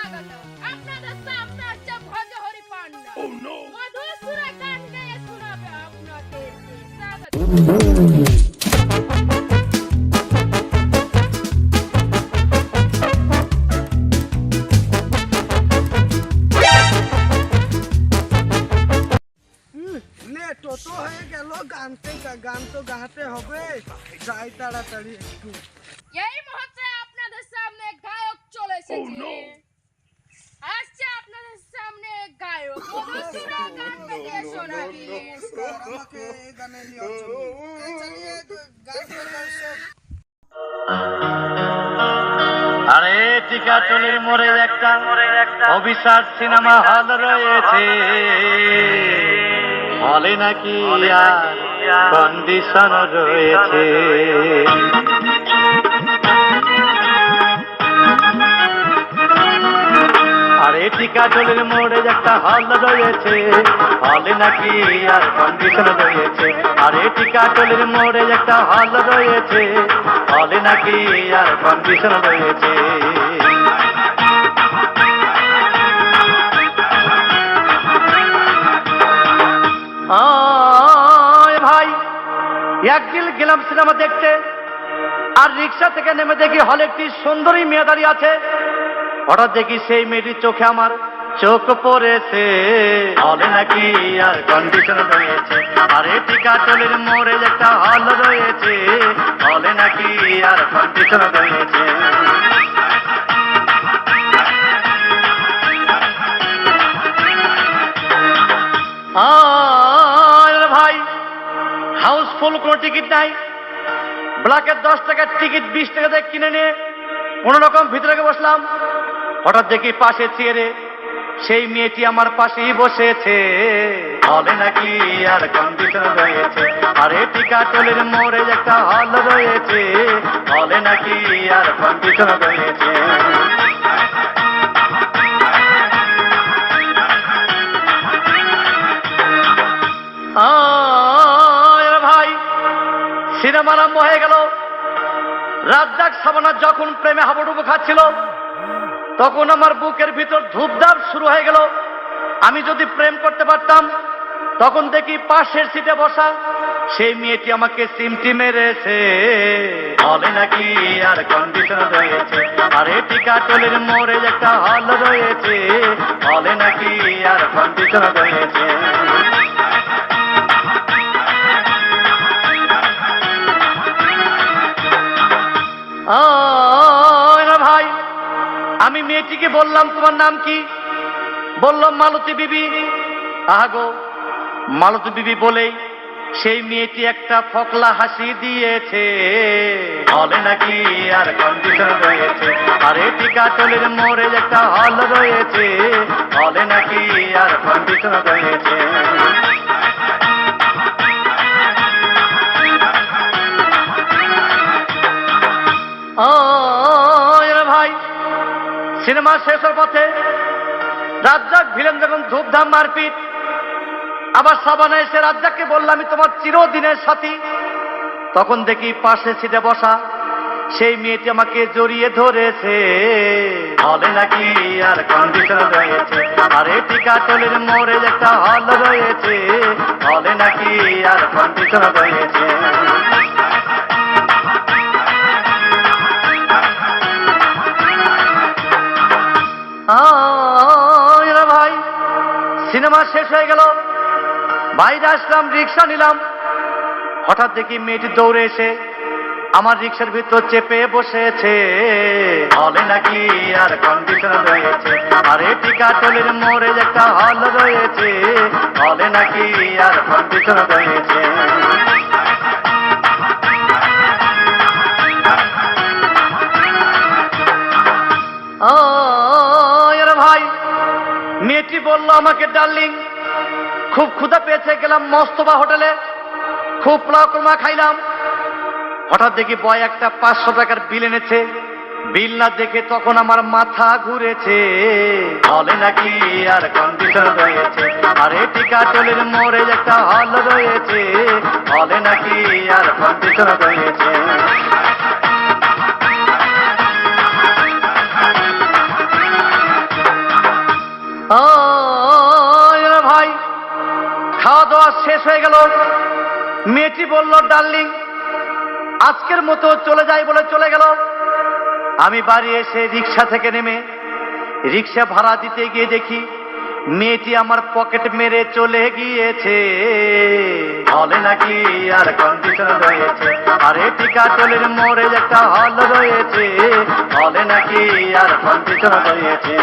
স্বাগত। আপনাদের সামনে আছে ভজহরি পান্না। মধুর সুরে গান গেয়ে শোনাবে আপনাদেরকে। স্বাগত। লেট তো হয়ে গেল, গান তো গাতে হবে, যাই তাড়াতাড়ি একটু। এই মুহূর্তে আপনাদের সামনে গায়ক চলে এসেছে। আসছে আপনাদের সামনে গায়ক। মধুর সুরে গান গেয়ে শোনাবে। আমাকে এই গানে নিয়ে চলো। এই চালিয়ে গান দর্শক। আরে টিকাটলির মোড়ে একটা অভিশাপ সিনেমা হল রয়েছে, হলে নাকি কন্ডিশন রয়েছে। আরে টিকাটলির মোড়ে একটা হল রয়েছে, হলে নাকি আর কন্ডিশন রয়েছে। আরে টিকাটলির মোড়ে একটা হল রয়েছে, হলে নাকি আর কন্ডিশন রয়েছে। ভাই একদিন গেলাম সিনেমা দেখতে, আর রিক্সা থেকে নেমে দেখি হলে একটি সুন্দরী মেয়ে দাঁড়িয়ে আছে। হঠাৎ দেখি সেই মেয়েটির চোখে আমার চোখ পড়েছে, হলে নাকি আর কন্ডিশন রয়েছে। আরে টিকাটলির মোড়ে একটা হল রয়েছে, হলে নাকি আর কন্ডিশন রয়েছে। ভাই হাউসফুল কোনো টিকিট নাই, ব্ল্যাকের 10 টাকার টিকিট 20 টাকা দিয়ে কিনে নিয়ে কোন রকম ভিতরে বসলাম। হঠাৎ দেখি পাশে চেয়ারে সেই মেয়েটি আমার পাশেই বসেছে, হলে নাকি আর কন্ডিশন রয়েছে। আরে টিকাটলির মোড়ে একটা হল রয়েছে, হলে নাকি আর কন্ডিশন রয়েছে। ভাই সিনেমা আরম্ভ হয়ে গেল। রাজ্জাক সাবানা যখন প্রেমে হাবুডুবু খাচ্ছিল, তখন আমার বুকের ভিতর ধূপধাপ শুরু হয়ে গেল। আমি যদি প্রেম করতে পারতাম, তখন দেখি পাশের সিটে বসা সেই মেয়েটি আমাকে সিমটি মেরেছে, হলে নাকি আর কন্ডিশন রয়েছে। আরে টিকাটলির মোড়ে একটা হল রয়েছে, হলে নাকি আর কন্ডিশন রয়েছে। ভাই আমি মেয়েটিকে বললাম তোমার নাম কি? বললাম মালতী বিবি। আহাগো মালতী বিবি বলেই সেই মেয়েটি একটা ফকলা হাসি দিয়েছে, হলে নাকি আর কন্ডিশন রয়েছে। আরে টিকাটলির মোড়ে একটা হল রয়েছে, হলে নাকি আর কন্ডিশন রয়েছে। ভাই সিনেমা শেষ হওয়ার পথে রাজ্জাক ভিলেন যখন ধূপধাম মারপিট, আবার সাবানা এসে রাজ্জাককে বললাম আমি তোমার চিরদিনের সাথী। তখন দেখি পাশে সিটে বসা সেই মেয়েটি আমাকে জড়িয়ে ধরেছে, হলে নাকি আর কন্ডিশন রয়েছে। আরে টিকাটলির মোড়ে একটা হল রয়েছে, হলে নাকি আর কন্ডিশন রয়েছে। ভাই সিনেমা শেষ হয়ে গেল, বাইরে আসলাম, রিক্সা নিলাম। হঠাৎ দেখি মেয়েটি দৌড়ে এসে আমার রিক্সার ভিতর চেপে বসেছে, হলে নাকি আর কন্ডিশন রয়েছে। আরে টিকাটলির মোড়ে একটা হল রয়েছে, হলে নাকি আর কন্ডিশন রয়েছে। ভাই মেয়েটি বলল আমাকে ডার্লিং খুব ক্ষুধা পেয়েছে, গেলাম মস্তবা হোটেলে, খুব পোলাও কোরমা খাইলাম। হঠাৎ দেখি বয় একটা 500 টাকার বিল এনেছে, বিল না দেখে তখন আমার মাথা ঘুরেছে, হলে নাকি আর কন্ডিশন রয়েছে। আরে টিকাটলির মোড়ে একটা হল রয়েছে, হলে নাকি আর কন্ডিশন রয়েছে। শেষ হয়ে গেল। মেয়েটি বলল, ডার্লিং আজকের মতো চলে যাই বলে চলে গেল। আমি বাড়ি এসে রিক্সা থেকে নেমে রিক্সা ভাড়া দিতে গিয়ে দেখি মেয়েটি আমার পকেট মেরে চলে গিয়েছে। হলে নাকি আর কন্ডিশন রয়েছে, আর টিকাটলের মোড়ে একটা হল রয়েছে, হলে নাকি আর কন্ডিশন রয়েছে।